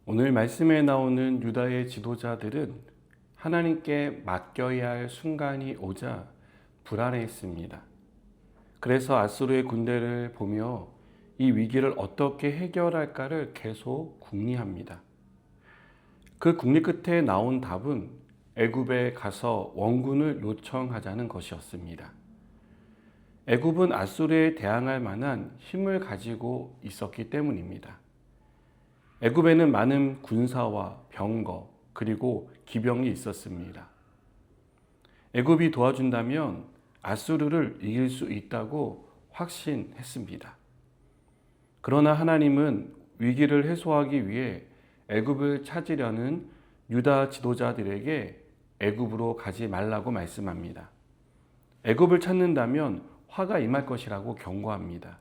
오늘 말씀에 나오는 유다의 지도자들은 하나님께 맡겨야 할 순간이 오자 불안해했습니다. 그래서 아수르의 군대를 보며 이 위기를 어떻게 해결할까를 계속 궁리합니다. 그 궁리 끝에 나온 답은 애굽에 가서 원군을 요청하자는 것이었습니다. 애굽은 아수르에 대항할 만한 힘을 가지고 있었기 때문입니다. 애굽에는 많은 군사와 병거 그리고 기병이 있었습니다. 애굽이 도와준다면 아수르를 이길 수 있다고 확신했습니다. 그러나 하나님은 위기를 해소하기 위해 애굽을 찾으려는 유다 지도자들에게 애굽으로 가지 말라고 말씀합니다. 애굽을 찾는다면 화가 임할 것이라고 경고합니다.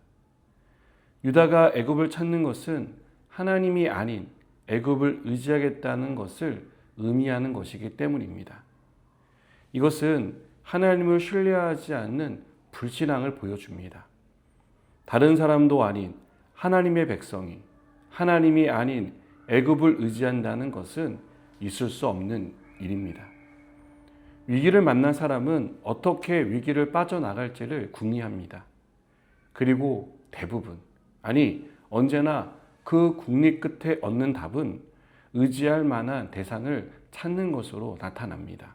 유다가 애굽을 찾는 것은 하나님이 아닌 애굽을 의지하겠다는 것을 의미하는 것이기 때문입니다. 이것은 하나님을 신뢰하지 않는 불신앙을 보여줍니다. 다른 사람도 아닌 하나님의 백성이 하나님이 아닌 애굽을 의지한다는 것은 있을 수 없는 일입니다. 위기를 만난 사람은 어떻게 위기를 빠져나갈지를 궁리합니다. 그리고 대부분, 언제나 그 궁리 끝에 얻는 답은 의지할 만한 대상을 찾는 것으로 나타납니다.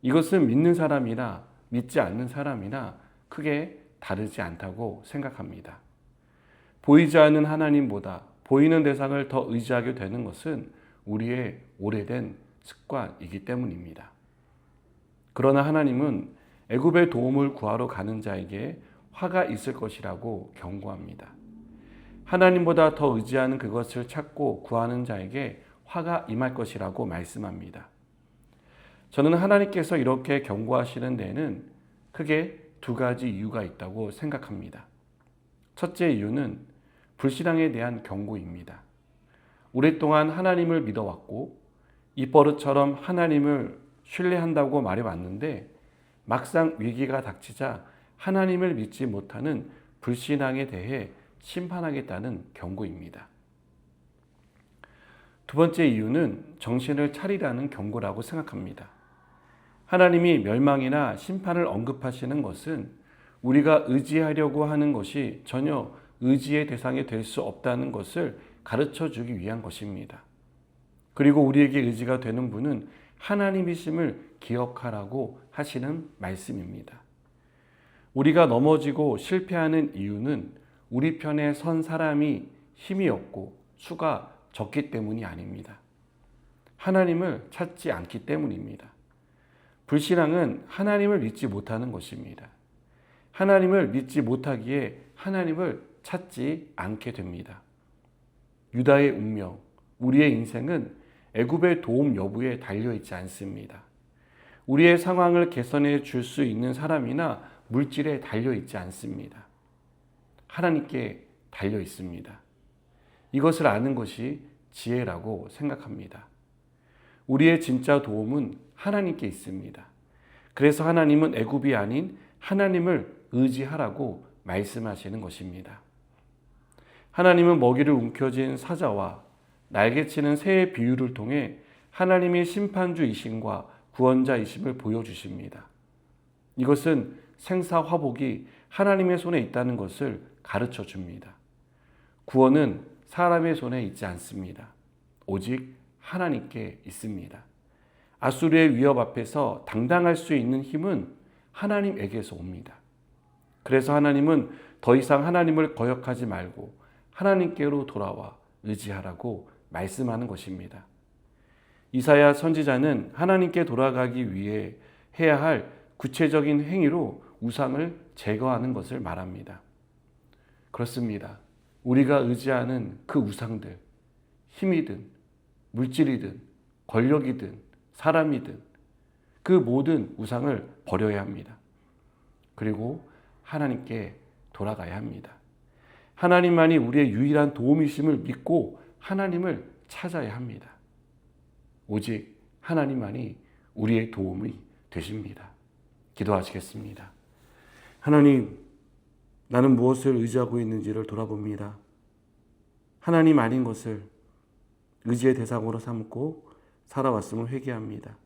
이것은 믿는 사람이나 믿지 않는 사람이나 크게 다르지 않다고 생각합니다. 보이지 않는 하나님보다 보이는 대상을 더 의지하게 되는 것은 우리의 오래된 습관이기 때문입니다. 그러나 하나님은 애굽의 도움을 구하러 가는 자에게 화가 있을 것이라고 경고합니다. 하나님보다 더 의지하는 그것을 찾고 구하는 자에게 화가 임할 것이라고 말씀합니다. 저는 하나님께서 이렇게 경고하시는 데에는 크게 두 가지 이유가 있다고 생각합니다. 첫째 이유는 불신앙에 대한 경고입니다. 오랫동안 하나님을 믿어왔고 입버릇처럼 하나님을 신뢰한다고 말해왔는데 막상 위기가 닥치자 하나님을 믿지 못하는 불신앙에 대해 심판하겠다는 경고입니다. 두 번째 이유는 정신을 차리라는 경고라고 생각합니다. 하나님이 멸망이나 심판을 언급하시는 것은 우리가 의지하려고 하는 것이 전혀 의지의 대상이 될 수 없다는 것을 가르쳐 주기 위한 것입니다. 그리고 우리에게 의지가 되는 분은 하나님이심을 기억하라고 하시는 말씀입니다. 우리가 넘어지고 실패하는 이유는 우리 편에 선 사람이 힘이 없고 수가 적기 때문이 아닙니다. 하나님을 찾지 않기 때문입니다. 불신앙은 하나님을 믿지 못하는 것입니다. 하나님을 믿지 못하기에 하나님을 찾지 않게 됩니다. 유다의 운명, 우리의 인생은 애굽의 도움 여부에 달려있지 않습니다. 우리의 상황을 개선해 줄 수 있는 사람이나 물질에 달려있지 않습니다. 하나님께 달려 있습니다. 이것을 아는 것이 지혜라고 생각합니다. 우리의 진짜 도움은 하나님께 있습니다. 그래서 하나님은 애굽이 아닌 하나님을 의지하라고 말씀하시는 것입니다. 하나님은 먹이를 움켜쥔 사자와 날개치는 새의 비유를 통해 하나님의 심판주이심과 구원자이심을 보여주십니다. 이것은 생사화복이 하나님의 손에 있다는 것을 가르쳐 줍니다. 구원은 사람의 손에 있지 않습니다. 오직 하나님께 있습니다. 아수르의 위협 앞에서 당당할 수 있는 힘은 하나님에게서 옵니다. 그래서 하나님은 더 이상 하나님을 거역하지 말고 하나님께로 돌아와 의지하라고 말씀하는 것입니다. 이사야 선지자는 하나님께 돌아가기 위해 해야 할 구체적인 행위로 우상을 제거하는 것을 말합니다. 그렇습니다. 우리가 의지하는 그 우상들, 힘이든 물질이든 권력이든 사람이든 그 모든 우상을 버려야 합니다. 그리고 하나님께 돌아가야 합니다. 하나님만이 우리의 유일한 도움이심을 믿고 하나님을 찾아야 합니다. 오직 하나님만이 우리의 도움이 되십니다. 기도하시겠습니다. 하나님, 나는 무엇을 의지하고 있는지를 돌아봅니다. 하나님 아닌 것을, 의지의 대상으로 삼고 살아왔음을 회개합니다.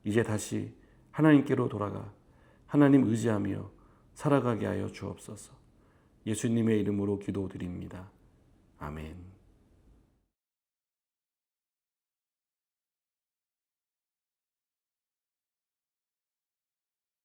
이제 다시 하나님께로 돌아가 하나님 의지하며 살아가게 하여 주옵소서. 예수님의 이름으로 기도드립니다. 아멘.